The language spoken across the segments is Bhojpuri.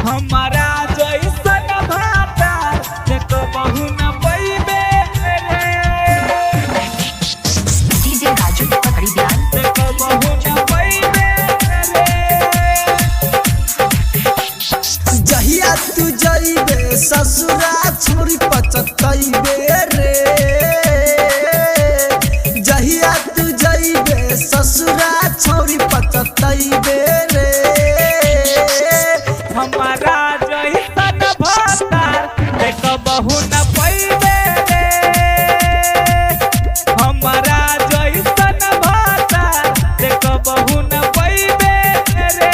हमारा जैसन भाता देखो बहु न पैबे रे। डीजे राजू पकड़ी ध्यान देखो बहु न पैबे रे। जहिया तू जइबे ससुरा छोरी पचतइबे रे। जहिया तू जइबे ससुरा छोरी पचतइबे रे। हमारा जैसन भाता देखो बहु न पैबे रे। हमारा जैसन भाता देखो बहु न पैबे रे।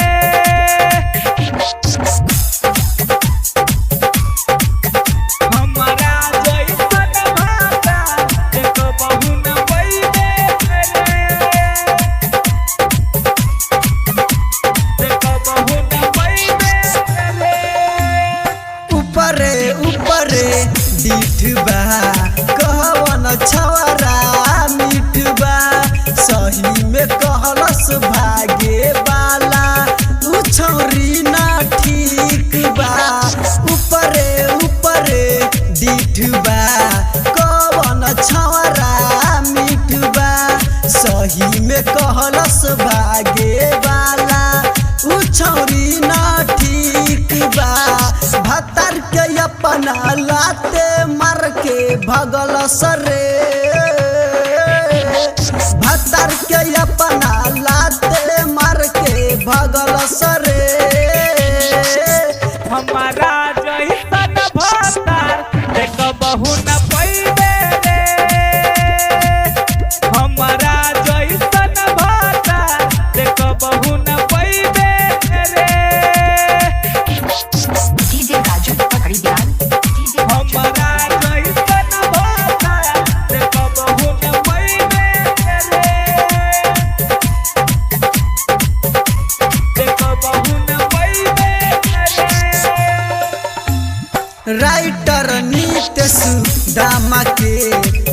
हमारा जैसन भाता देखो बहु न पैबे रे। देखो बहु न पैबे रे। ऊपरे ऊपरे डिठबा कहवन छवरा मिठबा। सही में कहलस भागे वाला उ छौरी ना ठीक बा। ऊपरे ऊपरे डिठबा कहवन छवरा मिठबा। सही में कहलस भागे वाला उ छौरी ना ठीक बा। भतर के अपना लाते मार के भगल सरे। भतर के अपना लाते मार के भगल सरे। हमारा जैसन भाता देखो बहु न पैबे रे। हमारा जैसन भाता देखो बहु न पैबे रे। डीजे राजू पकड़ी ध्यान डीजे राजू हमारा जैसन भाता देखो बहु न पैबे रे। देखो बहु न पैबे रे। राइटर नीतीश दामा के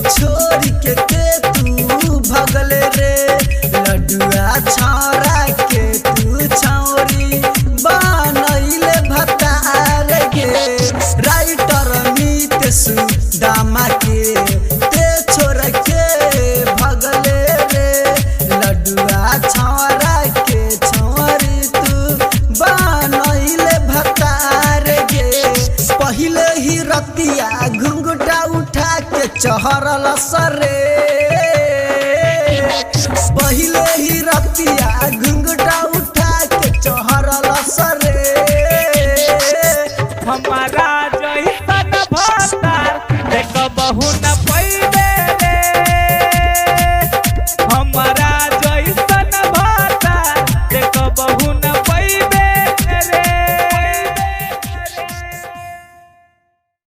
छोरी के तू भगले रे। लड्डुआ छौरा के तू छौरी बनैले भतार गे। राइटर नीतीश दामा के ते छोरा के भगले रे। लड्डुआ छौरा के छौरी तू बनैले भतार गे। पहिले ही रतिया घुंघटा उठा के चहरल सरे। पहिले ही रतिया घुंघटा उठा के चहरल सरे। हमारा जैसन भाता देखो बहु न पैबे